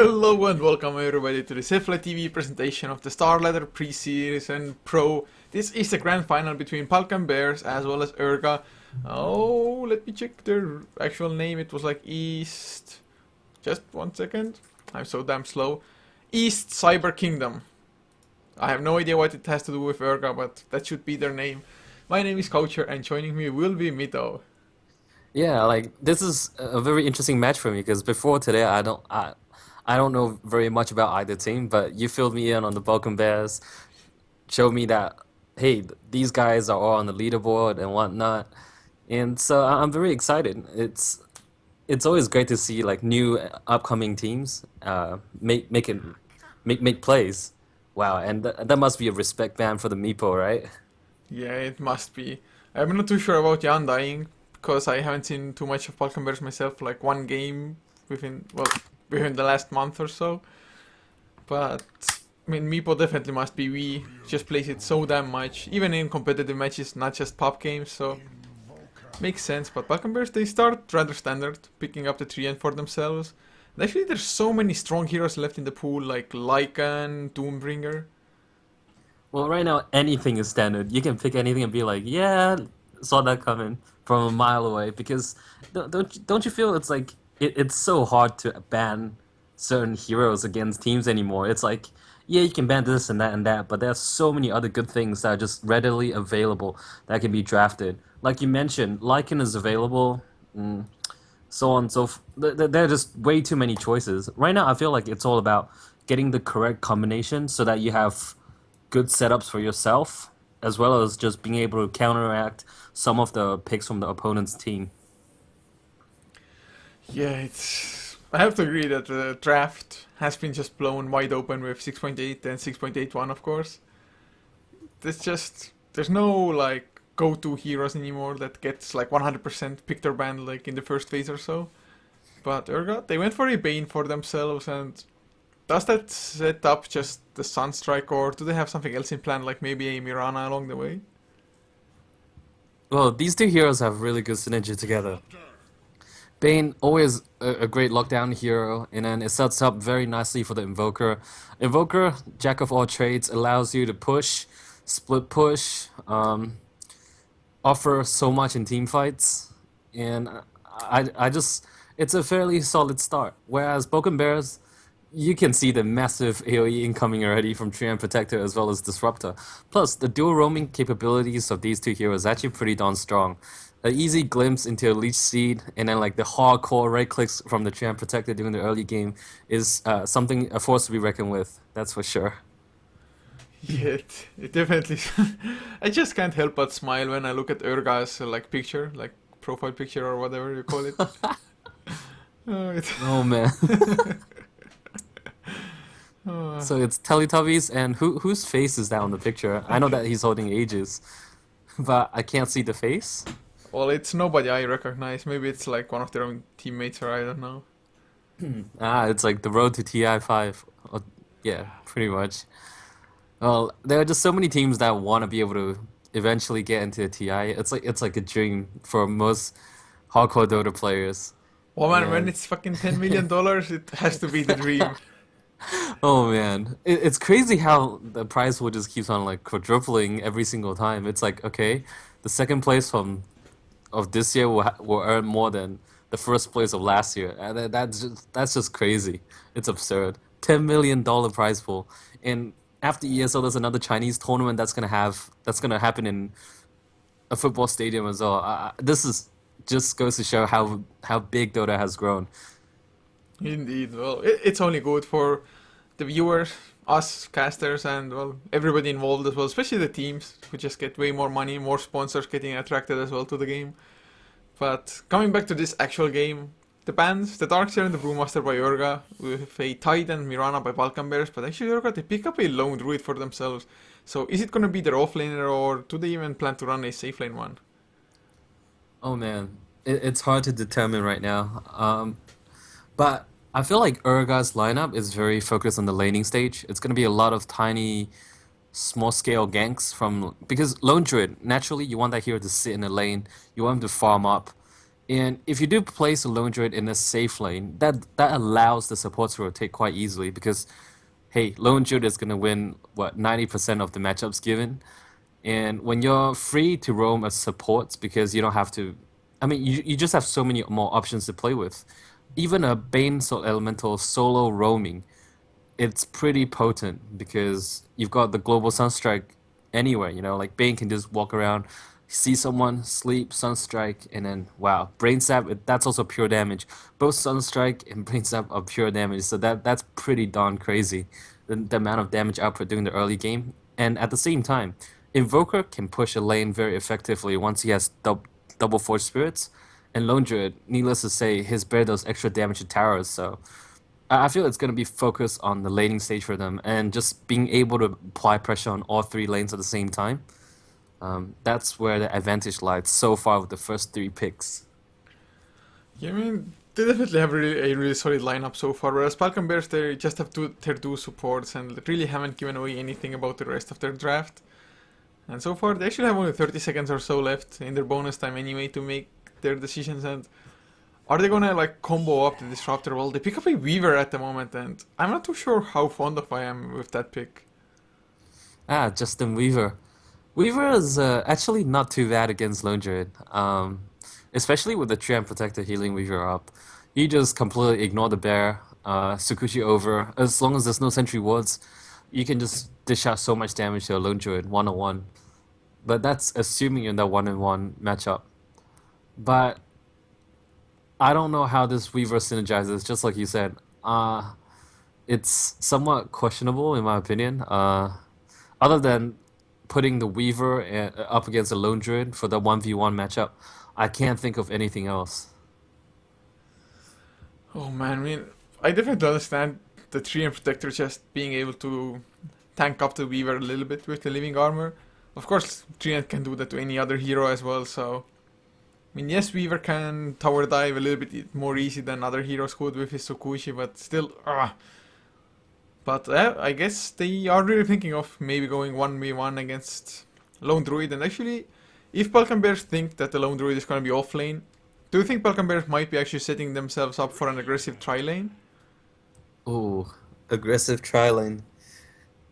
Hello and welcome everybody to the SLTV presentation of the Star Ladder PreSeason Pro. This is the grand final between Balkan Bears as well as URGA. Oh, let me check their actual name. It was like East... Just 1 second. I'm so damn slow. East Cyber Kingdom. I have no idea what it has to do with URGA, but that should be their name. My name is Couchor and joining me will be Mito. Yeah, like this is a very interesting match for me because before today I don't know very much about either team, but you filled me in on the Balkan Bears, showed me that hey, these guys are all on the leaderboard and whatnot, and so I'm very excited. It's always great to see like new upcoming teams make plays. Wow, and that must be a respect band for the Meepo, right? Yeah, it must be. I'm not too sure about Jan dying because I haven't seen too much of Balkan Bears myself, like one game within the last month or so. But I mean, Meepo definitely must be. We just plays it so damn much, even in competitive matches, not just pop games. So makes sense. But Balkan Bears, they start rather standard, picking up the 3N for themselves. And actually, there's so many strong heroes left in the pool, like Lycan, Doombringer. Well, right now anything is standard. You can pick anything and be like, yeah, saw that coming from a mile away. Because don't you feel it's like it's so hard to ban certain heroes against teams anymore? It's like, yeah, you can ban this and that, but there's so many other good things that are just readily available that can be drafted. Like you mentioned, Lycan is available, so on and so there are just way too many choices. Right now, I feel like it's all about getting the correct combination so that you have good setups for yourself, as well as just being able to counteract some of the picks from the opponent's team. Yeah, it's. I have to agree that the draft has been just blown wide open with 6.8 and 6.81, of course. There's no like go-to heroes anymore that gets like 100% picked or banned like in the first phase or so. But URGA, they went for a Bane for themselves, and does that set up just the Sunstrike, or do they have something else in plan, like maybe a Mirana along the way? Well, these two heroes have really good synergy together. Bane, always a great lockdown hero, and then it sets up very nicely for the Invoker. Invoker, jack of all trades, allows you to push, split push, offer so much in team fights, and I just, it's a fairly solid start. Whereas Broken Bears, you can see the massive AoE incoming already from Treant Protector as well as Disruptor. Plus, the dual roaming capabilities of these two heroes is actually pretty darn strong. An easy glimpse into a Leech Seed, and then like the hardcore right clicks from the Treant Protector during the early game is something, a force to be reckoned with, that's for sure. Yeah, it definitely. I just can't help but smile when I look at URGA's like picture, like profile picture or whatever you call it. Oh, Oh man. oh. So it's Teletubbies, and whose face is that on the picture? I know that he's holding Aegis, but I can't see the face. Well, it's nobody I recognize. Maybe it's like one of their own teammates, or I don't know. Ah, it's like the road to TI5. Oh, yeah, pretty much. Well, there are just so many teams that want to be able to eventually get into TI. It's like a dream for most hardcore Dota players. Well, man, when And it's fucking $10 million, it has to be the dream. oh man, it's crazy how the prize pool just keeps on like quadrupling every single time. It's like okay, the second place from of this year will earn more than the first place of last year. And that's just crazy. It's absurd. $10 million prize pool. And after ESL, there's another Chinese tournament that's gonna happen in a football stadium as well. This is just goes to show how big Dota has grown. Indeed. Well, it's only good for the viewers, us casters, and well, everybody involved as well, especially the teams who just get way more money, more sponsors getting attracted as well to the game. But coming back to this actual game, the bans, the Darkseer and the Brewmaster by URGA, with a Tide and Mirana by Balkan Bears, but actually URGA, they pick up a lone druid for themselves. So is it gonna be their offlaner, or do they even plan to run a safe lane one? Oh man, it's hard to determine right now. But I feel like URGA's lineup is very focused on the laning stage. It's gonna be a lot of tiny, small scale ganks from because Lone Druid, naturally you want that hero to sit in the lane, you want him to farm up, And if you do place a lone druid in a safe lane, that allows the supports to rotate quite easily because, hey, lone druid is gonna win what 90% of the matchups given, and when you're free to roam as supports because you don't have to, I mean, you just have so many more options to play with. Even a Bane Soul Elemental solo roaming, it's pretty potent because you've got the global sunstrike anywhere. Like Bane can just walk around, see someone, sleep, sunstrike, and then wow, brain sap. That's also pure damage. Both sunstrike and brain sap are pure damage, so that's pretty darn crazy. The amount of damage output during the early game, and at the same time, Invoker can push a lane very effectively once he has double Forge Spirits, and Lone Druid, needless to say, his bear does extra damage to towers, so. I feel it's going to be focused on the laning stage for them and just being able to apply pressure on all three lanes at the same time. That's where the advantage lies so far with the first three picks. Yeah, I mean, they definitely have a really solid lineup so far. Whereas Falcon Bears, they just have their two supports and really haven't given away anything about the rest of their draft. And so far, they actually have only 30 seconds or so left in their bonus time anyway to make their decisions. And are they gonna like combo up the Disruptor? Well, they pick up a Weaver at the moment, and I'm not too sure how fond of I am with that pick. Justin Weaver. Weaver is actually not too bad against Lone Druid, especially with the Treant Protector healing Weaver up. You just completely ignore the bear, Tsukushi over. As long as there's no sentry wards, you can just dish out so much damage to a Lone Druid 1-on-1. But that's assuming you're in that 1-on-1 matchup. But I don't know how this Weaver synergizes, just like you said. It's somewhat questionable in my opinion. Other than putting the Weaver up against a Lone Druid for the 1v1 matchup, I can't think of anything else. Oh man, I mean, I definitely understand the Tree and Protector just being able to tank up the Weaver a little bit with the Living Armor. Of course, Treant can do that to any other hero as well, so. I mean, yes, Weaver can tower dive a little bit more easy than other heroes could with his Tsukushi, but still, But I guess they are really thinking of maybe going 1v1 against Lone Druid. And actually, if Balkan Bears think that the Lone Druid is going to be off lane, do you think Balkan Bears might be actually setting themselves up for an aggressive tri lane? Ooh, aggressive tri lane.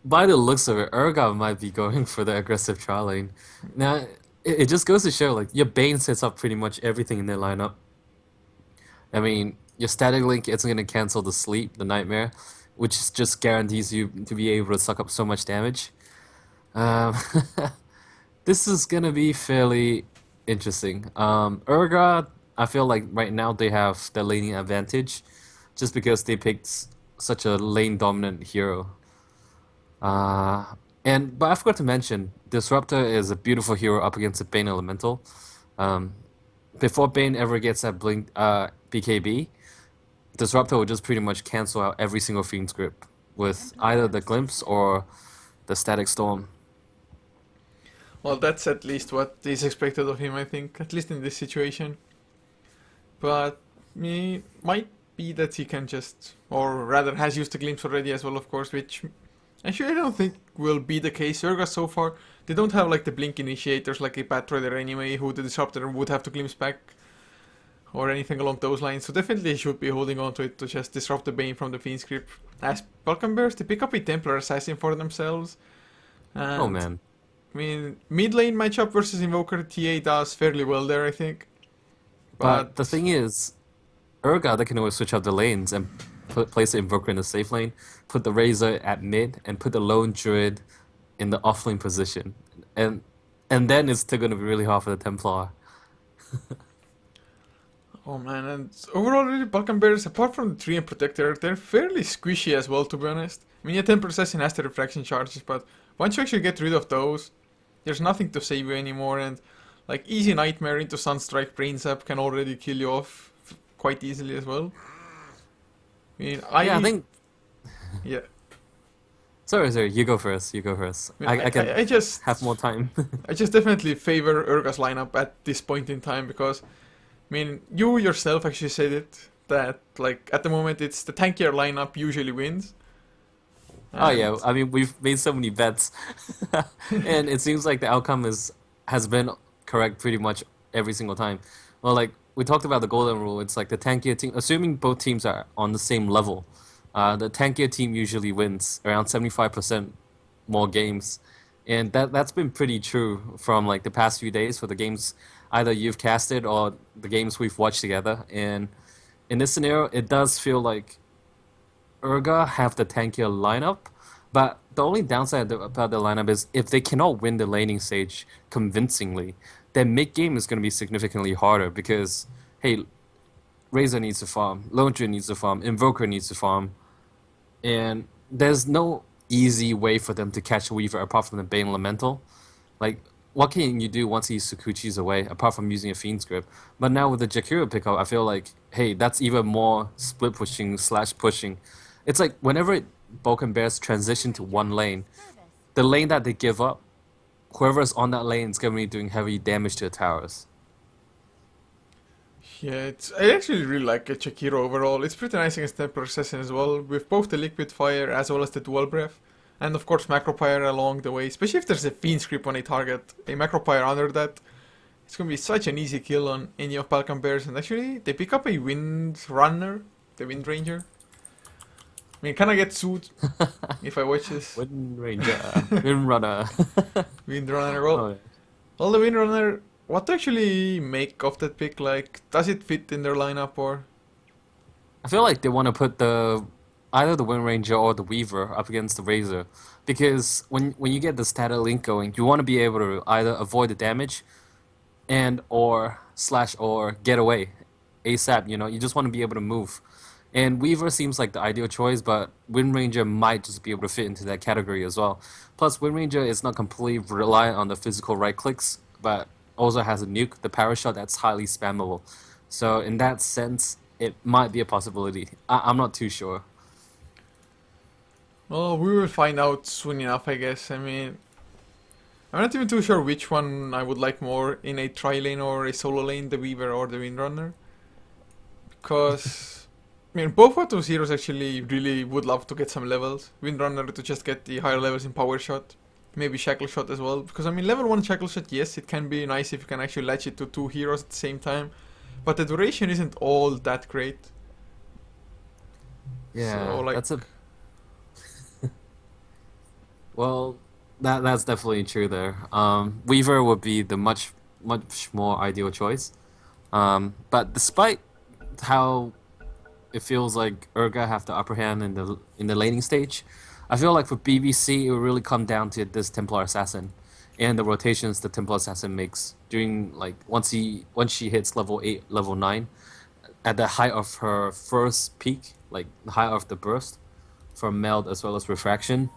By the looks of it, URGA might be going for the aggressive tri lane. Now, it just goes to show, like, your Bane sets up pretty much everything in their lineup. I mean, your static link isn't going to cancel the sleep, the nightmare, which just guarantees you to be able to suck up so much damage. Um, this is going to be fairly interesting. URGA, I feel like right now they have the laning advantage just because they picked such a lane dominant hero. But I forgot to mention, Disruptor is a beautiful hero up against a Bane Elemental. Um, Before Bane ever gets that blink BKB, Disruptor will just pretty much cancel out every single Fiend's Grip with either the Glimpse or the Static Storm. Well, that's at least what is expected of him, I think, at least in this situation. But might be that he can just, or rather has used the Glimpse already as well, of course, which actually I don't think will be the case. URGA so far, they don't have like the Blink initiators like a Path Rider anyway, who the Disruptor would have to glimpse back, or anything along those lines. So definitely he should be holding on to it to just disrupt the Bane from the Fiend's Grip. As Balkan Bears, they pick up a Templar Assassin for themselves. Oh And, man. I mean, mid lane matchup versus Invoker, TA does fairly well there, I think. But the But, thing is, URGA, they can always switch up the lanes and place the Invoker in the safe lane, put the Razor at mid, and put the Lone Druid in the off lane position. And and then it's still going to be really hard for the Templar. oh man, and overall, really, Balkan Bears, apart from the Tree and Protector, they're fairly squishy as well, to be honest. I mean, yeah, Temper Assassin has the reflection charges, but once you actually get rid of those, there's nothing to save you anymore, and like easy Nightmare into Sunstrike Brain Zap can already kill you off quite easily as well. I mean, Yeah, I think. yeah, Sorry, you go first. You go first. I mean, I can I just, have more time. I just definitely favor URGA's lineup at this point in time because, I mean, you yourself actually said it that like at the moment it's the tankier lineup usually wins. Oh yeah, And I mean we've made so many bets, and it seems like the outcome has been correct pretty much every single time. Well, like we talked about the golden rule. It's like the tankier team, assuming both teams are on the same level, the tankier team usually wins around 75% more games, and that's been pretty true from like the past few days for the games either you've casted or the games we've watched together. And in this scenario, it does feel like URGA have the tankier lineup, but the only downside about the lineup is if they cannot win the laning stage convincingly, then mid game is going to be significantly harder because, hey, Razor needs to farm, Lone Tree needs to farm, Invoker needs to farm, and there's no easy way for them to catch Weaver apart from the Bane Elemental. Like, what can you do once he Sakuchi's away apart from using a Fiend's Grip? But now with the Jakiro pickup, I feel like, hey, that's even more split pushing slash pushing. It's like whenever Balkan Bears transition to one lane, the lane that they give up, whoever's on that lane is going to be doing heavy damage to the towers. Yeah, I actually really like Chakiro overall. It's pretty nice against Temper Assassin as well, with both the Liquid Fire as well as the Dual Breath. And of course Macro Pyre along the way, especially if there's a Fiend's Grip on a target. A Macro Pyre under that, it's gonna be such an easy kill on any of Balkan Bears. And actually, they pick up a Wind Runner, the Wind Ranger. I mean, can I get sued if I watch this? Wind Ranger, Wind Runner. Wind Runner, well, Oh, yeah. well, the Wind Runner, what to actually make of that pick? Like, does it fit in their lineup or? I feel like they want to put either the Wind Ranger or the Weaver up against the Razor, because when you get the static link going, you want to be able to either avoid the damage, and or slash or get away, ASAP. You know, you just want to be able to move. And Weaver seems like the ideal choice, but Wind Ranger might just be able to fit into that category as well. Plus, Wind Ranger is not completely reliant on the physical right clicks, but also has a nuke, the power shot that's highly spammable. So in that sense, it might be a possibility. I'm not too sure. Well, we will find out soon enough, I guess. I mean, I'm not even too sure which one I would like more in a tri lane or a solo lane, the Weaver or the Windrunner. Because, I mean, both of those heroes actually really would love to get some levels. Windrunner to just get the higher levels in Power Shot. Maybe Shackle Shot as well. Because, I mean, level 1 Shackle Shot, yes, it can be nice if you can actually latch it to two heroes at the same time. But the duration isn't all that great. Yeah, So, like, that's a well, that's definitely true there. Weaver would be the much more ideal choice. But despite how it feels like URGA have the upper hand in the laning stage, I feel like for BBC it will really come down to this Templar Assassin and the rotations the Templar Assassin makes during like once she hits level 8, level 9, at the height of her first peak, like the height of the burst from meld as well as refraction.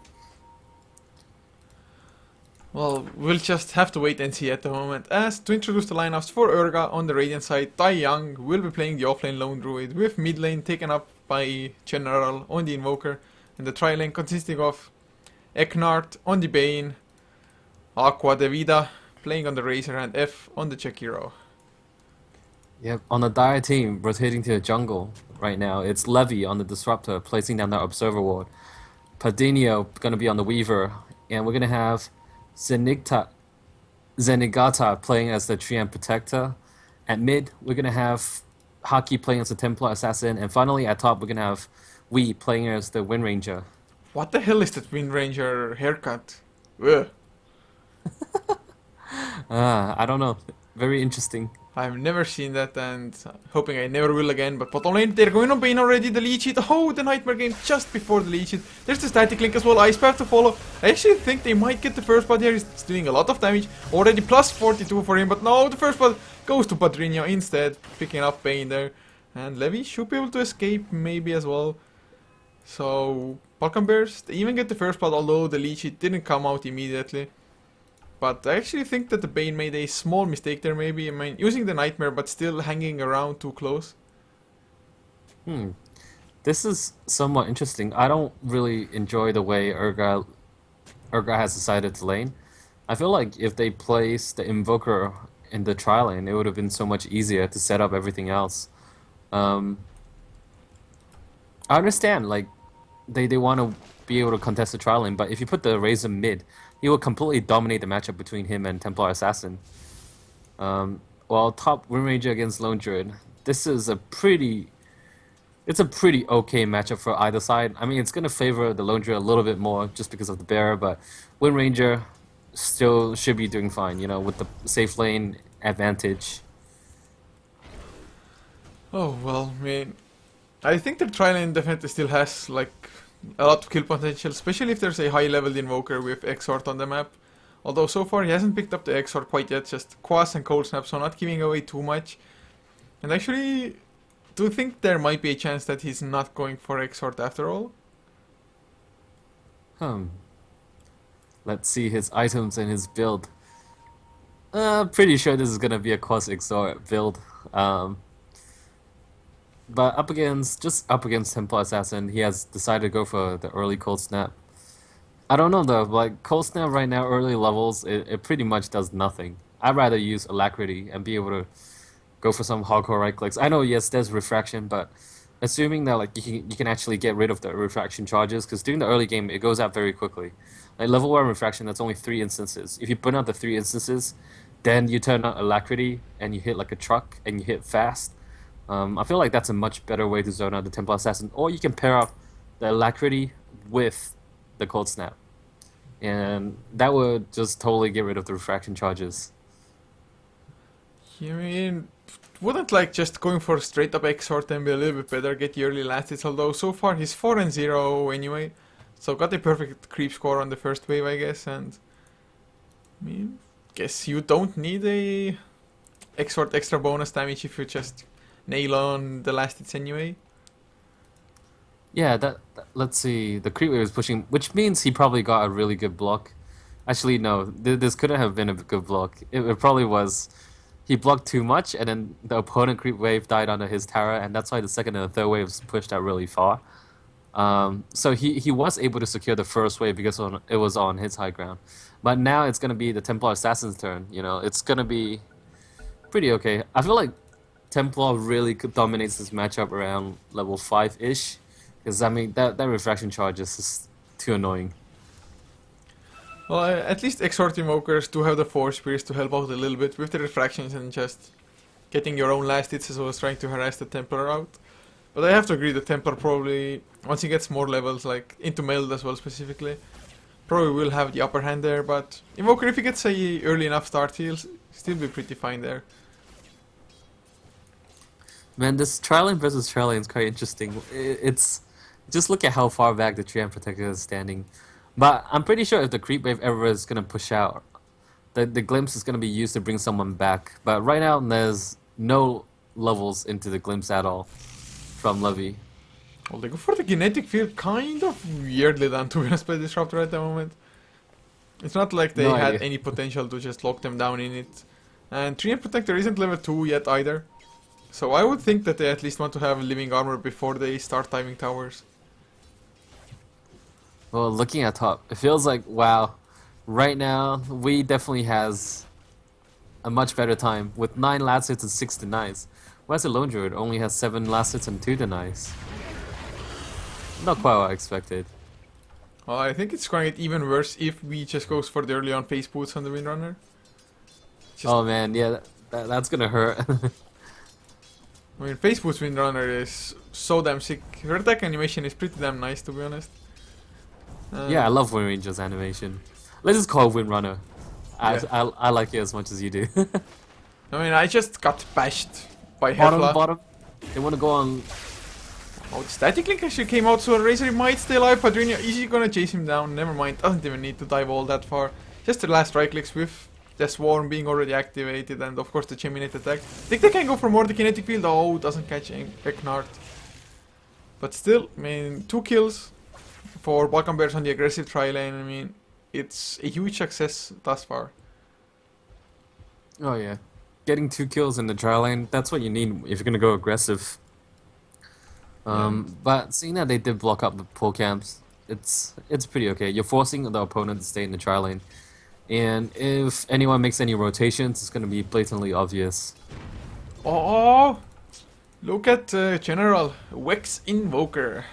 well, we'll just have to wait and see at the moment. As to introduce the lineups for URGA on the Radiant side, Tai Young will be playing the offlane Lone Druid, with mid lane taken up by General on the Invoker, and the tri lane consisting of Eknart on the Bane, Aqua Devida playing on the Razor, and F on the Chekiro. Yep, on the Dire team, rotating to the jungle right now, it's Levy on the Disruptor, placing down the Observer Ward. Padinho gonna be on the Weaver, and we're gonna have Zenigata playing as the Treant Protector. At mid, we're gonna have Haki playing as the Templar Assassin, and finally at top, we're gonna have Wee playing as the Wind Ranger. What the hell is that Wind Ranger haircut? Ugh. I don't know. Very interesting. I've never seen that, and hoping I never will again. But bottom lane, they're going on Bane already. The lead sheet. Oh, the Nightmare game just before the lead sheet. There's the static link as well. Ice Path to follow. I actually think they might get the first blood here. It's doing a lot of damage. Already plus 42 for him. But no, the first blood goes to Padrinho instead. Picking up Bane there. And Levy should be able to escape maybe as well. So, Balkan Bears, they even get the first blood, although the lead sheet didn't come out immediately. But I actually think that the Bane made a small mistake there maybe. I mean, using the Nightmare but still hanging around too close. This is somewhat interesting. I don't really enjoy the way URGA has decided to lane. I feel like if they placed the Invoker in the tri lane, it would have been so much easier to set up everything else. I understand, like, they want to be able to contest the tri lane, but if you put the Razor mid, he will completely dominate the matchup between him and Templar Assassin. Well, top Wind Ranger against Lone Druid. This is it's a pretty okay matchup for either side. I mean, it's gonna favor the Lone Druid a little bit more just because of the bear, but Wind Ranger still should be doing fine, you know, with the safe lane advantage. Oh well, I mean, I think the Trilane definitely still has like a lot of kill potential, especially if there's a high leveled invoker with Exort on the map. Although so far he hasn't picked up the Exort quite yet, just Quas and Cold Snap, so not giving away too much. And actually, do you think there might be a chance that he's not going for Exort after all? Hmm. Let's see his items and his build. Pretty sure this is gonna be a Quas Exort build. But up against Templar Assassin, he has decided to go for the early Cold Snap. I don't know though, like Cold Snap right now, early levels, it pretty much does nothing. I'd rather use Alacrity and be able to go for some hardcore right clicks. I know, yes, there's refraction, but assuming that like you can actually get rid of the refraction charges, because during the early game it goes out very quickly. Like level 1 refraction, that's only 3 instances. If you burn out the 3 instances, then you turn on Alacrity and you hit like a truck and you hit fast. I feel like that's a much better way to zone out the Templar Assassin. Or you can pair up the Alacrity with the Cold Snap. And that would just totally get rid of the refraction charges. I mean, wouldn't like just going for straight up Exort and be a little bit better, get the early last hits, although so far he's 4 and 0 anyway. So got a perfect creep score on the first wave, I guess, and I mean, guess you don't need a Exort extra bonus damage if you just nail on the last hits anyway. Yeah, let's see. The creep wave is pushing, which means he probably got a really good block. Actually, no, this couldn't have been a good block. It probably was. He blocked too much, and then the opponent creep wave died under his tower, and that's why the second and the third waves pushed out really far. So he was able to secure the first wave because it was on his high ground. But now it's going to be the Templar Assassin's turn. You know, it's going to be pretty okay. I feel like Templar really dominates this matchup around level 5-ish. Because, I mean, that refraction charge is just too annoying. Well, at least Exort Invokers do have the Force Spears to help out a little bit with the refractions and just getting your own last hits as well as trying to harass the Templar out. But I have to agree, the Templar probably, once he gets more levels, like into Meld as well specifically, probably will have the upper hand there, but Invoker, if he gets a early enough start, he'll still be pretty fine there. Man, this Trilane versus Trilane is quite interesting. It's just look at how far back the Treant Protector is standing. But I'm pretty sure if the creep wave ever is gonna push out, the glimpse is gonna be used to bring someone back. But right now there's no levels into the glimpse at all from Levy. Well, they go for the kinetic field, kind of weirdly done to be honest by Disruptor at the moment. It's not like they had any potential to just lock them down in it. And Treant Protector isn't level 2 yet either. So I would think that they at least want to have living armor before they start timing towers. Well, looking at top, it feels like, wow, right now, we definitely has a much better time with 9 last hits and 6 denies. Whereas the Lone Druid only has 7 last hits and 2 denies. Not quite what I expected. Well, I think it's going to get even worse if we just goes for the early on face boots on the Windrunner. Oh man, yeah, that's gonna hurt. I mean, face boots Windrunner is so damn sick. Her attack animation is pretty damn nice, to be honest. Yeah, I love Wind Ranger's animation. Let's just call it Windrunner. I like it as much as you do. I mean, I just got bashed by Bottom, Hefla. bottom. They want to go on. Oh, the Static Link actually came out, so Razor might stay alive. Padrino easy gonna chase him down. Never mind, doesn't even need to dive all that far. Just the last right clicks with the Swarm being already activated, and of course the Cheminate attack. Think they can go for more the Kinetic Field? Oh, doesn't catch Eknart. But still, I mean, 2 kills for Balkan Bears on the aggressive tri-lane. I mean, it's a huge success thus far. Oh yeah, getting 2 kills in the trial lane, that's what you need if you're gonna go aggressive. But seeing that they did block up the pull camps, it's pretty okay. You're forcing the opponent to stay in the trial lane, and if anyone makes any rotations, it's gonna be blatantly obvious. Oh, look at General Wex Invoker.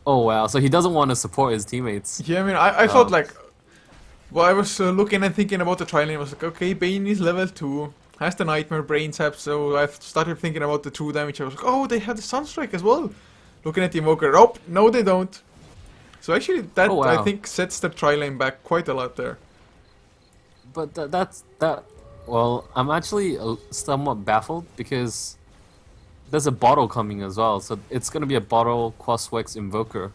Oh wow, so he doesn't want to support his teammates. Yeah, I mean, I thought like Well, I was looking and thinking about the trial, and I was like, okay, Bane is level 2, has the Nightmare, Brain Sap, so I started thinking about the true damage. I was like, oh, they have the Sunstrike as well. Looking at the Invoker, oh, no they don't. So actually, that Oh, I wow. think sets the tri lane back quite a lot there. But that's that. Well, I'm actually somewhat baffled because there's a bottle coming as well. So it's gonna be a bottle Quaswex Invoker.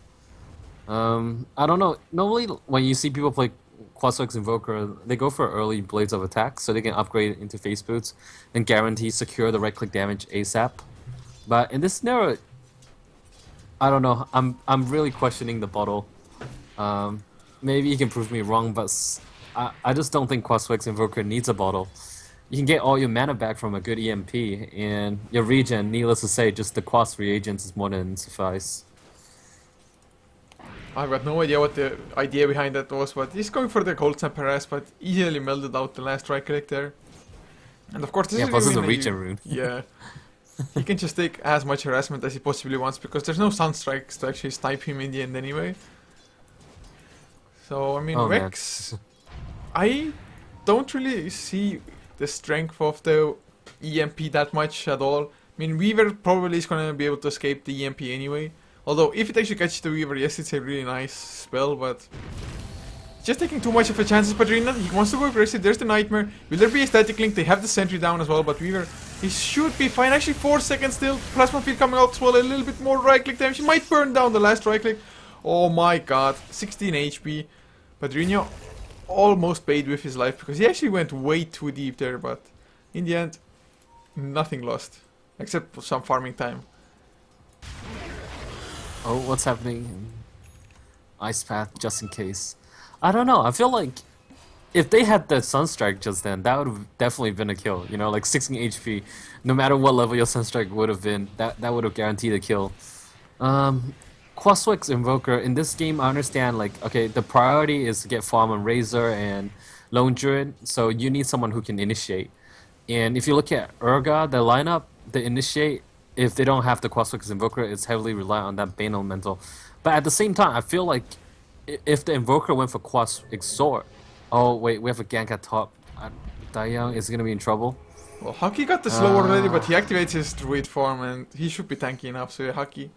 I don't know. Normally, when you see people play Quaswex Invoker, they go for early Blades of Attack so they can upgrade into Face Boots and guarantee secure the right-click damage ASAP. But in this scenario, I don't know. I'm really questioning the bottle. Maybe you can prove me wrong, but I just don't think Quaswex Invoker needs a bottle. You can get all your mana back from a good EMP, and your regen, needless to say, just the Quas reagents is more than suffice. I've got no idea what the idea behind that was, but he's going for the Cold Snap Harass, but easily melted out the last right click there. And of course, this Yeah, is plus it's a really regen rune. Yeah. He can just take as much harassment as he possibly wants because there's no Sunstrikes to actually snipe him in the end anyway. So, I mean, Oh, man. Vex, I don't really see the strength of the EMP that much at all. I mean, Weaver probably is going to be able to escape the EMP anyway. Although, if it actually catches the Weaver, yes, it's a really nice spell, but just taking too much of a chances. Padrina, he wants to go aggressive. There's the Nightmare. Will there be a static link? They have the sentry down as well, but Weaver, he should be fine. Actually, 4 seconds still. Plasma Field coming out as well. A little bit more right click damage. He might burn down the last right click. Oh my god. 16 HP. Padrino almost paid with his life because he actually went way too deep there, but in the end, nothing lost. Except some farming time. Oh, what's happening? Ice Path, just in case. I don't know. I feel like if they had the Sunstrike just then, that would have definitely been a kill. You know, like 16 HP. No matter what level your Sunstrike would have been, that would have guaranteed a kill. Quaswex Invoker, in this game, I understand, like, okay, the priority is to get farm on Razor and Lone Druid, so you need someone who can initiate. And if you look at URGA, the lineup, the initiate, if they don't have the Quaswex Invoker, it's heavily reliant on that Bane Elemental. But at the same time, I feel like if the Invoker went for Quas Exort, oh wait, we have a gank at top. Dayoung is gonna be in trouble. Well, Haki got the slow already, but he activates his Druid form and he should be tanky enough, so yeah, Haki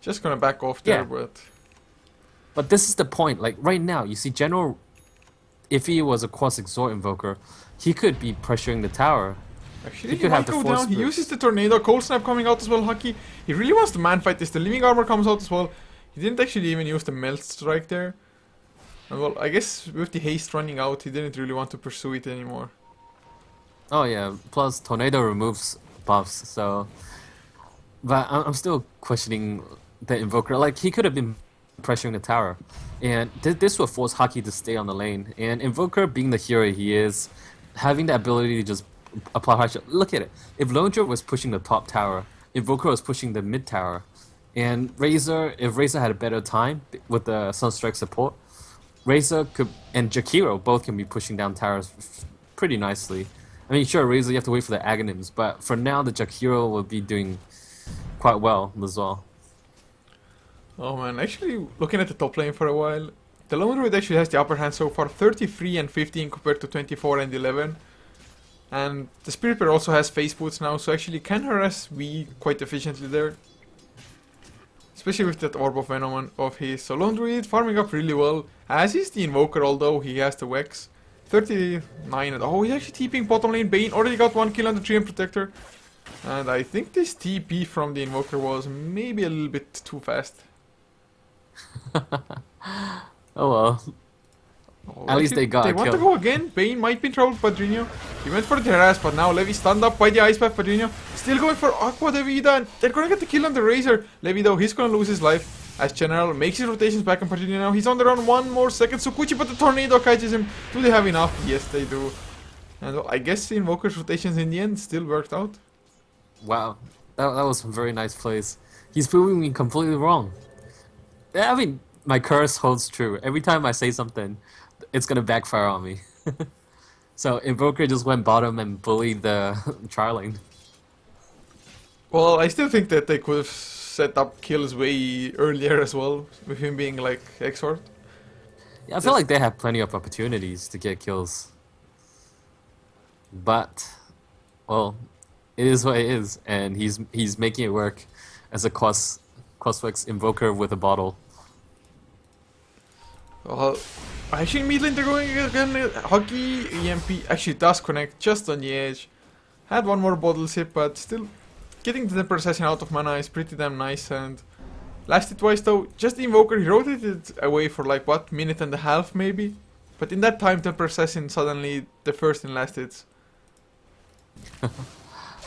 just gonna back off there, Yeah. but this is the point. Like right now, you see General, if he was a Quas Exort Invoker, he could be pressuring the tower. actually He he could might have the go force down. He boost. uses the Tornado, Cold Snap coming out as well, Haki. He really wants to man fight this. The Living Armor comes out as well. He didn't actually even use the Melt Strike there. And well, I guess with the haste running out, he didn't really want to pursue it anymore. Oh yeah, plus Tornado removes buffs, so... But I'm still questioning the Invoker. Like, he could have been pressuring the tower. And this would force Haki to stay on the lane. And Invoker, being the hero he is, having the ability to just apply pressure... Look at it. If Lone Druid was pushing the top tower, Invoker was pushing the mid tower. And Razor, if Razor had a better time with the Sunstrike support, Razor could and Jakiro both can be pushing down towers pretty nicely. I mean, sure, Razor, you have to wait for the Aghanims, but for now, the Jakiro will be doing quite well as well. Oh man, actually looking at the top lane for a while, the Lone Druid actually has the upper hand so far, 33 and 15 compared to 24 and 11. And the Spirit Bear also has face boots now, so actually can harass V quite efficiently there. Especially with that Orb of Venom of his. So Lone Druid farming up really well, as is the Invoker, although he has the Vex. 39 and oh, he's actually TPing bottom lane. Bane already got 1 kill on the Treant Protector. And I think this TP from the Invoker was maybe a little bit too fast. Oh well. Oh, At least they got They a want to kill. go again. Bane might be in trouble, Padrino. He went for the harass, but now Levi stunned up by the Ice Path. Padrino still going for Aqua Devida, and they're gonna get the kill on the Razor. Levi, though, he's gonna lose his life as General makes his rotations back on Padrino now. He's on the run, 1 more second. Sukuchi, but the Tornado catches him. Do they have enough? Yes, they do. And well, I guess the Invoker's rotations in the end still worked out. Wow, that was some very nice plays. He's proving me completely wrong. I mean, my curse holds true. Every time I say something, it's gonna backfire on me. So Invoker just went bottom and bullied the Charling. Well, I still think that they could have set up kills way earlier as well, with him being like Exort. Yeah, I feel like they have plenty of opportunities to get kills. But, well, it is what it is, and he's making it work as a crossflex invoker with a bottle. Well, actually, mid lane they're going again. Hockey EMP actually does connect just on the edge. Had one more bottle sip, but still getting the temper assassin out of mana is pretty damn nice. And lasted twice though. Just the invoker, he rotated away for like what, minute and a half maybe. But in that time, temper assassin suddenly the first and last hits.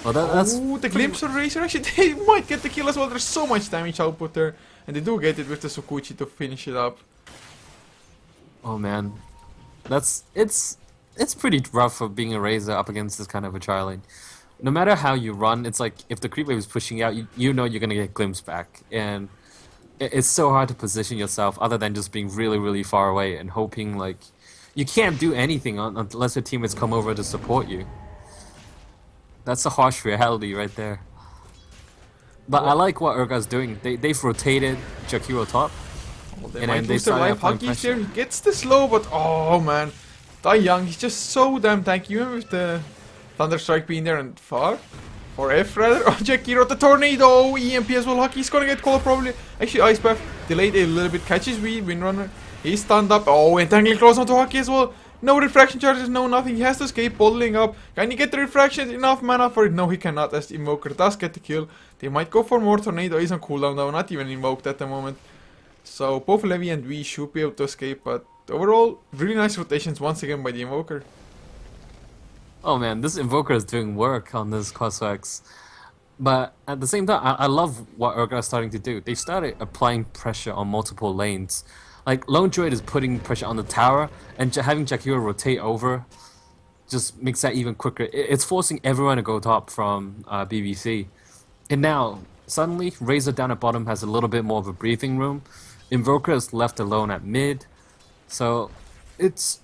Well, that's Ooh, the glimpse on Razor. Actually, they might get the kill as well. There's so much damage output there, and they do get it with the Sukuchi to finish it up. oh man, it's pretty rough for being a Razor up against this kind of a tri lane. No matter how you run, it's like if the creep wave is pushing out, you know you're gonna get glimpse back, and it's so hard to position yourself other than just being really really far away and hoping like you can't do anything unless your teammates come over to support you. That's a harsh reality right there. But I like what URGA's doing. They've rotated Jakiro top. Well, they And might then they lose their started life. applying Hockey's pressure. there. He gets the slow, but oh man. Dai Young, he's just so damn tanky. Even with the Thunderstrike being there and far. Or F rather. Oh, Jakiro, the tornado. EMP as well. Hockey's gonna get called probably. Actually, Ice Path delayed a little bit. Catches Windrunner. He's stunned up. Oh, entangling close onto Hockey as well. No refraction charges, no nothing. He has to escape, bottling up. Can he get the refractions? Enough mana for it? No, he cannot, as the Invoker does get the kill. They might go for more. Tornado is on cooldown now, not even invoked at the moment. So both Levi and we should be able to escape, but overall, really nice rotations once again by the Invoker. Oh man, this invoker is doing work on this Cossax. But at the same time, I love what URGA is starting to do. They started applying pressure on multiple lanes. Like, Lone Druid is putting pressure on the tower, and having Jakiro rotate over just makes that even quicker. It's forcing everyone to go top from BBC. And now, suddenly, Razor down at bottom has a little bit more of a breathing room. Invoker is left alone at mid. So, it's...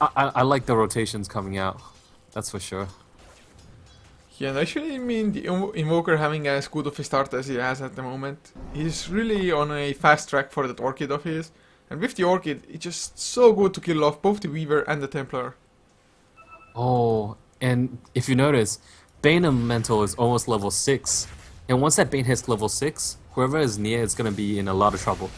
I like the rotations coming out. That's for sure. Yeah, and actually, I mean, the Invoker having as good of a start as he has at the moment, he's really on a fast track for that Orchid of his. And with the Orchid, it's just so good to kill off both the Weaver and the Templar. Oh, and if you notice, Bane Elemental is almost level 6. And once that Bane hits level 6, whoever is near is going to be in a lot of trouble.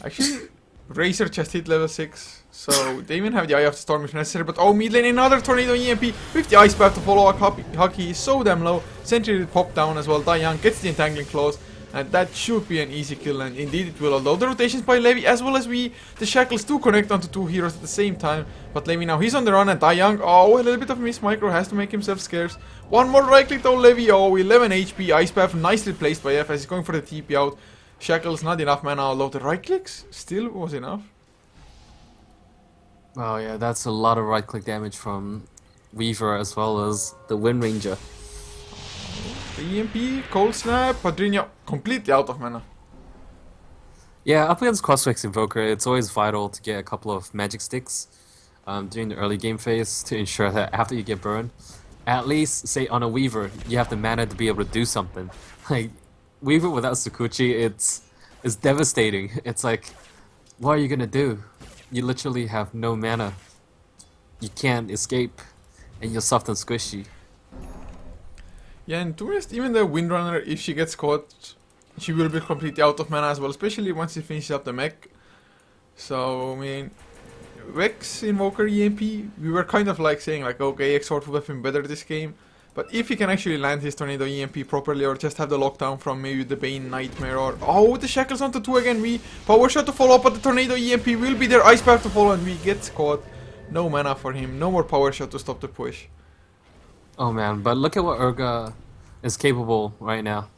Actually, Razor just hit level 6, so they even have the Eye of the Storm if necessary. But oh, mid lane, another Tornado EMP with the Ice Path to follow up. Hockey is so damn low. Sentry did pop down as well. Dai Young gets the Entangling Claws. And that should be an easy kill, and indeed it will. Although the rotations by Levi as well as the Shackles do connect onto two heroes at the same time. But Levi now, he's on the run, and Dai Young, oh, a little bit of miss micro, has to make himself scarce. One more right click though, Levi, oh, 11 HP, Ice Path nicely placed by F as he's going for the TP out. Shackles, not enough mana, although the right clicks still was enough. Oh yeah, that's a lot of right click damage from Weaver as well as the Wind Ranger. The EMP, Cold Snap, Padrinha completely out of mana. Yeah, up against Crossflex Invoker, it's always vital to get a couple of magic sticks during the early game phase to ensure that after you get burned, at least, say on a Weaver, you have the mana to be able to do something. Like, Weaver without Sukuchi, it's devastating. It's like, what are you gonna do? You literally have no mana. You can't escape, and you're soft and squishy. Yeah, and to be honest, even the Windrunner, if she gets caught, she will be completely out of mana as well, especially once she finishes up the mech. So, I mean, Vex, Invoker, EMP, we were kind of like saying like, okay, Exort would have been better this game. But if he can actually land his Tornado EMP properly, or just have the lockdown from maybe the Bane Nightmare, or... Oh, the Shackles onto 2 again, we Power Shot to follow up, but the Tornado EMP will be there, Ice Path to follow, and we get caught. No mana for him, no more Power Shot to stop the push. Oh man, but look at what URGA is capable right now.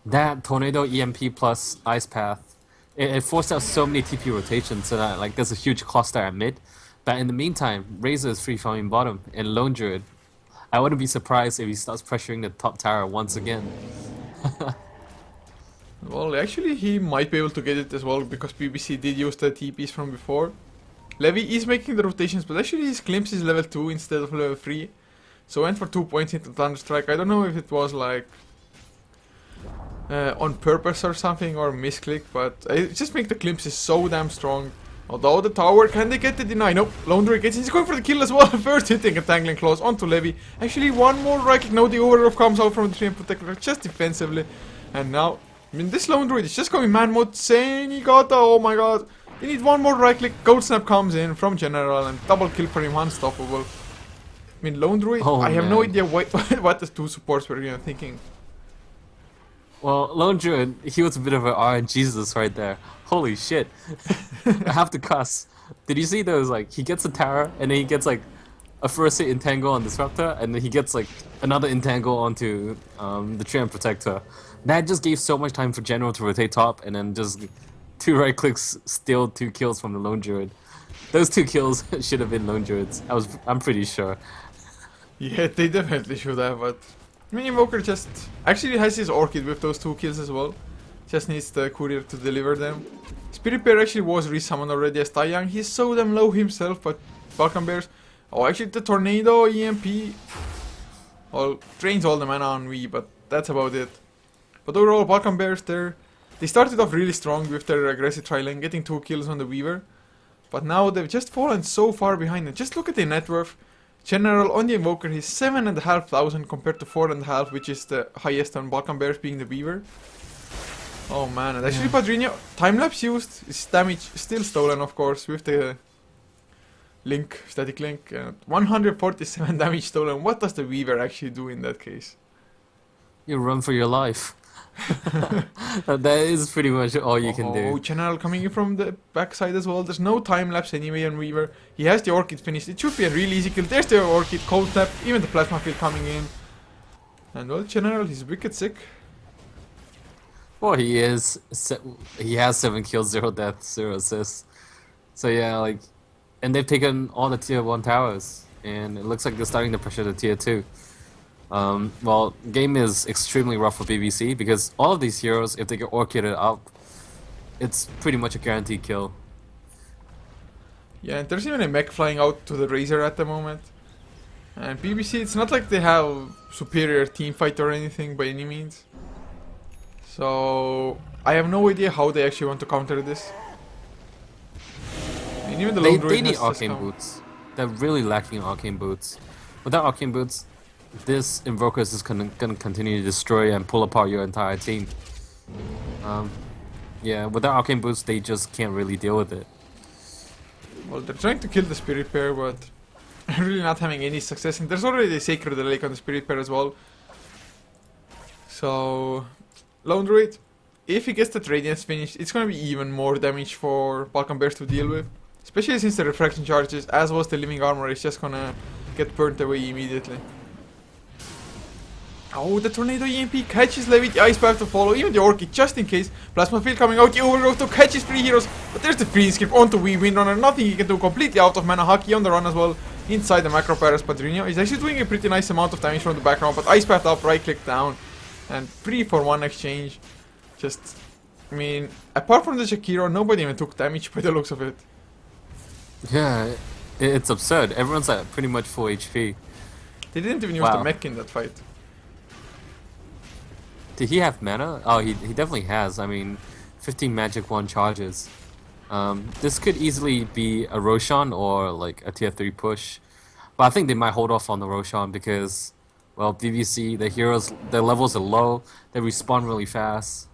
That Tornado EMP plus Ice Path, it forced out so many TP rotations so that like there's a huge cluster at mid. But in the meantime, Razor is free farming bottom, and Lone Druid, I wouldn't be surprised if he starts pressuring the top tower once again. Well, actually he might be able to get it as well, because BBC did use the TPs from before. Levi is making the rotations, but actually his Glimpse is level 2 instead of level 3. So went for 2 points into Thunderstrike. I don't know if it was like on purpose or something, or misclick, but it just make the glimpses so damn strong. Although the tower, can they get the deny? Nope, Lone Druid gets, he's going for the kill as well. First hitting a Tangling Claws onto Levi. Actually, one more right click. No, the overgrowth comes out from the Treant Protector just defensively. And now, I mean, this Lone Druid is just going man mode. Senigata, oh my god. They need one more right click. Gold Snap comes in from General and double kill for him, unstoppable. I mean, Lone Druid, I have no idea what the two supports were thinking. Well, Lone Druid, he was a bit of an RNGesus right there. Holy shit. I have to cuss. Did you see those, like, he gets a tower, and then he gets, like, a first hit entangle on Disruptor, and then he gets, like, another entangle onto the Treant Protector. That just gave so much time for General to rotate top, and then just 2 right clicks, steal 2 kills from the Lone Druid. Those 2 kills should have been Lone Druids. I'm pretty sure. Yeah, they definitely should have, but I mean, Invoker just actually has his Orchid with those 2 kills as well. Just needs the Courier to deliver them. Spirit Bear actually was resummoned already as Taiyang. He's so damn low himself, but Balkan Bears. Oh, actually the Tornado EMP. Well, drains all the mana on V, but that's about it. But overall, Balkan Bears, they started off really strong with their aggressive tri-lane, getting 2 kills on the Weaver. But now they've just fallen so far behind. And just look at their net worth. General on the Invoker, he's 7,500 compared to 4,500, which is the highest on Balkan Bears, being the Weaver. Oh man, and actually Padrinho, time-lapse used, his damage still stolen, of course, with the link, static link. 147 damage stolen. What does the Weaver actually do in that case? You run for your life. That is pretty much all you can do. Oh, General coming in from the backside as well. There's no time lapse anyway on Weaver. He has the Orchid finished. It should be a really easy kill. There's the Orchid, Cold Snap, even the Plasma Field coming in. And well, General, he's wicked sick. Well, he is. He has 7 kills, 0 deaths, 0 assists. So yeah, like, and they've taken all the tier 1 towers, and it looks like they're starting to pressure the tier 2. Well, game is extremely rough for BBC because all of these heroes, if they get Orchided up, it's pretty much a guaranteed kill. Yeah, and there's even a mech flying out to the Razor at the moment. And BBC, it's not like they have superior team fight or anything by any means. So I have no idea how they actually want to counter this. And even the Lone Druid they need arcane boots. They're really lacking arcane boots. Without arcane boots, this Invoker is just gonna continue to destroy and pull apart your entire team. Yeah, without arcane boots, they just can't really deal with it. Well, they're trying to kill the Spirit Pair, but really not having any success. And there's already a Sacred Lake on the Spirit Pair as well. So, Lone Druid, if he gets the Radiance finished, it's gonna be even more damage for Balkan Bears to deal with. Especially since the Refraction charges, as was the Living Armor, is just gonna get burnt away immediately. Oh, the Tornado EMP catches Levi, the Ice Path to follow, even the Orchid, just in case. Plasma Field coming out, the Overgrowth to catch his 3 heroes, but there's the Freeze Skip onto Windrunner, nothing he can do, completely out of mana. Haki on the run as well, inside the Macro Paras. Padrinho is actually doing a pretty nice amount of damage from the background, but Ice Path up, right click down, and 3-for-1 exchange. Just, I mean, apart from the Shakiro, nobody even took damage by the looks of it. Yeah, it's absurd. Everyone's at pretty much full HP. They didn't even use the mech in that fight. Did he have mana? Oh, he definitely has. I mean, 15 magic 1 charges. This could easily be a Roshan or like a tier 3 push. But I think they might hold off on the Roshan because, well, BBC, the heroes, their levels are low. They respawn really fast.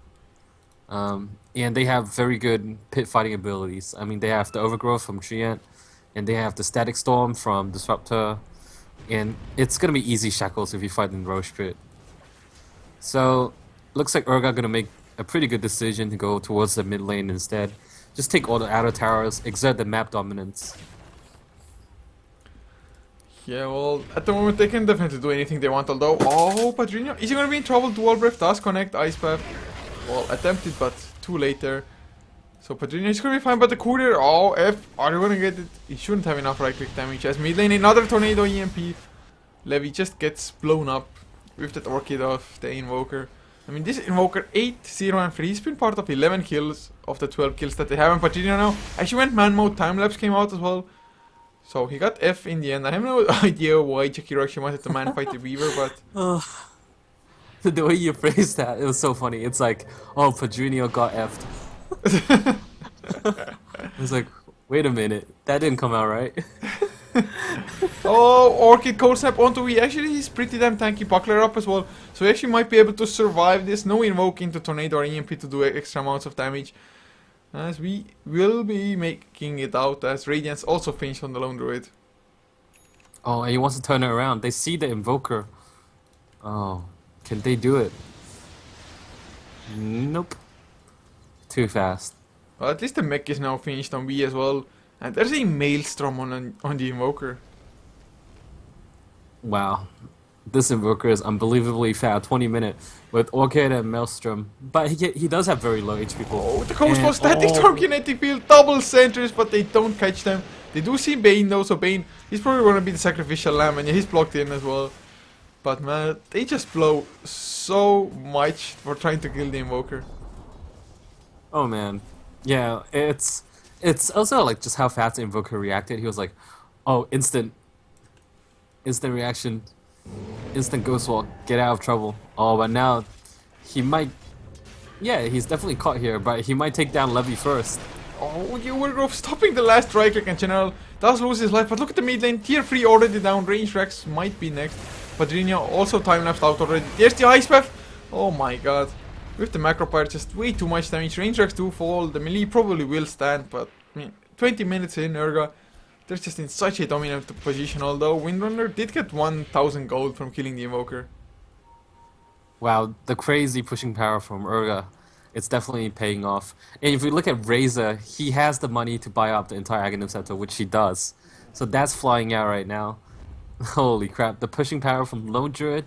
And they have very good pit fighting abilities. I mean, they have the Overgrowth from Treant, and they have the Static Storm from Disruptor. And it's going to be easy shackles if you fight in Roche Pit. So, looks like URGA gonna make a pretty good decision to go towards the mid lane instead. Just take all the outer towers, exert the map dominance. Yeah, well, at the moment they can definitely do anything they want, although... Oh, Padrinho, is he gonna be in trouble? Dual Breath does connect, Ice Path. Well, attempted, but too late there. So Padrinho is gonna be fine, but the Courier, oh, F, are you gonna get it? He shouldn't have enough right click damage. As mid lane, another Tornado EMP. Levi just gets blown up with that Orchid of the Invoker. I mean, this Invoker 8, 0 and 3, he's been part of 11 kills of the 12 kills that they have. And Padrinho now actually went man mode, time lapse came out as well. So he got F in the end. I have no idea why Jakiro actually wanted to man fight the Weaver, but... The way you phrased that, it was so funny. It's like, oh, Padrinho got F'd. It's like, Wait a minute, that didn't come out right. Oh, Orchid cold snap onto V. Actually, he's pretty damn tanky. Buckler up as well. So he actually might be able to survive this. No invoke into Tornado or EMP to do extra amounts of damage. As we will be making it out as Radiance also finished on the Lone Druid. Oh, and he wants to turn it around. They see the Invoker. Oh, can they do it? Nope. Too fast. Well, at least the mech is now finished on V as well. And there's a Maelstrom on the Invoker. Wow. This Invoker is unbelievably fast. 20-minute with Orchid and Maelstrom. But he does have very low HP. Oh, the Coast was static storm kinetic field. Double centers, but they don't catch them. They do see Bane though, so Bane, he's probably going to be the sacrificial lamb. And yeah, he's blocked in as well. But man, they just blow so much for trying to kill the Invoker. Oh man. Yeah, it's also like just how fast the Invoker reacted. He was like, oh, instant reaction, instant ghost walk, get out of trouble. Oh, but now he might, yeah, he's definitely caught here, but he might take down Levy first. Oh, URGA stopping the last right click, and General does lose his life, but look at the mid lane, tier 3 already down, range Rex might be next. Padrino also time left out already. There's the Ice Path. Oh my god. With the Macro Pyre, just way too much damage. Range Rex do fall, the melee probably will stand, but I mean, 20 minutes in, URGA, they're just in such a dominant position, although Windrunner did get 1000 gold from killing the Invoker. Wow, the crazy pushing power from URGA, it's definitely paying off. And if we look at Razor, he has the money to buy up the entire Aghanim Scepter, which he does. So that's flying out right now. Holy crap, the pushing power from Lone Druid,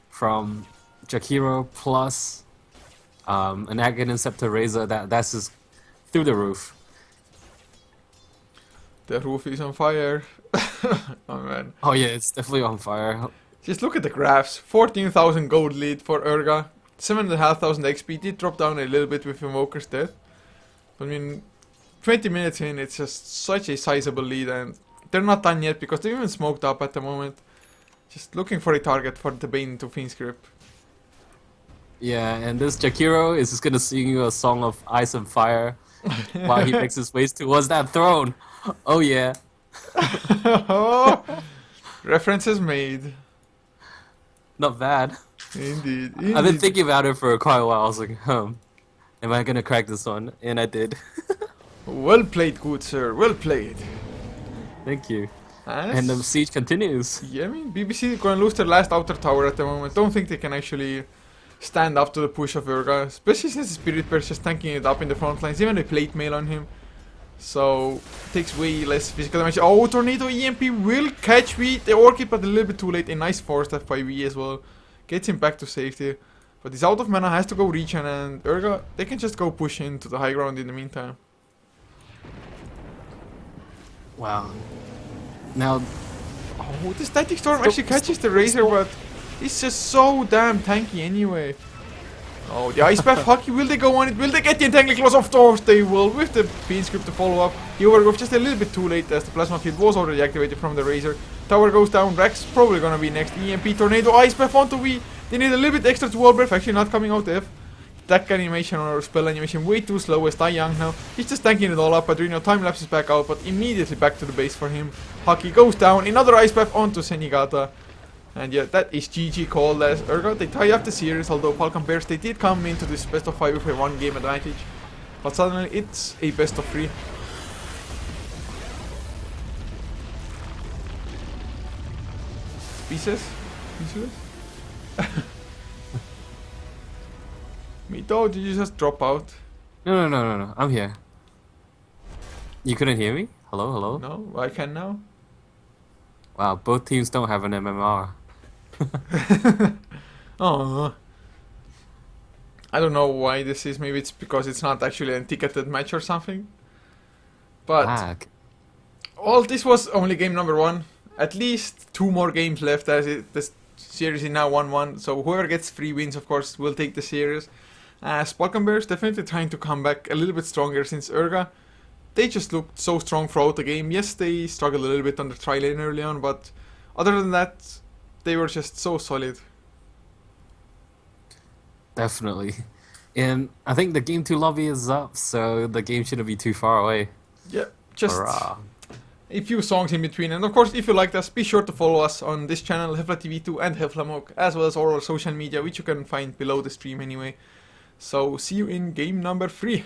from Jakiro, plus an Aghanim Scepter Razor, that's just through the roof. The roof is on fire. Oh man. Oh yeah, it's definitely on fire. Just look at the graphs. 14,000 gold lead for URGA. 7,500 XP. Did drop down a little bit with Invoker's death. But I mean, 20 minutes in, it's just such a sizable lead, and they're not done yet because they're even smoked up at the moment. Just looking for a target for the Bane to Fiend's Grip. Yeah, and this Jakiro is just gonna sing you a song of ice and fire while he makes his way towards that throne. Oh yeah. References made. Not bad. Indeed. I've been thinking about it for quite a while. I was like, am I gonna crack this one? And I did. Well played, good sir. Well played. Thank you. And the siege continues. Yeah, I mean, BBC is gonna lose their last outer tower at the moment. Don't think they can actually stand up to the push of URGA, especially since the Spirit Bear is just tanking it up in the front lines. Even a plate mail on him, so it takes way less physical damage. Oh, Tornado EMP will catch V, the Orchid, but a little bit too late. A nice force F by V as well, gets him back to safety. But he's out of mana, has to go regen, and URGA, they can just go push into the high ground in the meantime. Wow. Now, oh, the Static Storm actually catches the Razor, but it's just so damn tanky anyway. Oh, the Ice Path, Hockey, will they go on it? Will they get the Entangling Claws? Of course they will, with the Fiend Script to follow up. URGA just a little bit too late as the Plasma Field was already activated from the Razor. Tower goes down, Rex probably gonna be next. EMP, Tornado, Ice Path onto V. They need a little bit extra to Wall Breath, actually not coming out F. Attack animation or spell animation way too slow as Tai Young now. He's just tanking it all up. Padrino time lapses back out, but immediately back to the base for him. Hockey goes down, another Ice Path onto Senigata. And yeah, that is GG called as URGA. They tie up the series, although Falcon Bears, they did come into this best of 5 with a 1 game advantage. But suddenly it's a best of 3. Pieces? Pieces? Mito, did you just drop out? No. I'm here. You couldn't hear me? Hello, hello? No, I can now. Wow, both teams don't have an MMR. Oh, I don't know why this is. Maybe it's because it's not actually a ticketed match or something. But all this was only game number 1. At least 2 more games left as the series is now 1-1. So whoever gets 3 wins, of course, will take the series. Falcon Bears definitely trying to come back a little bit stronger since URGA, they just looked so strong throughout the game. Yes, they struggled a little bit on the tri lane early on, but other than that, they were just so solid. Definitely. And I think the game 2 lobby is up, so the game shouldn't be too far away. Yeah, just Hurrah. a few songs in between. And of course, if you liked us, be sure to follow us on this channel, HeflaTV2 and Heflamok, as well as all our social media, which you can find below the stream anyway. So see you in game number 3.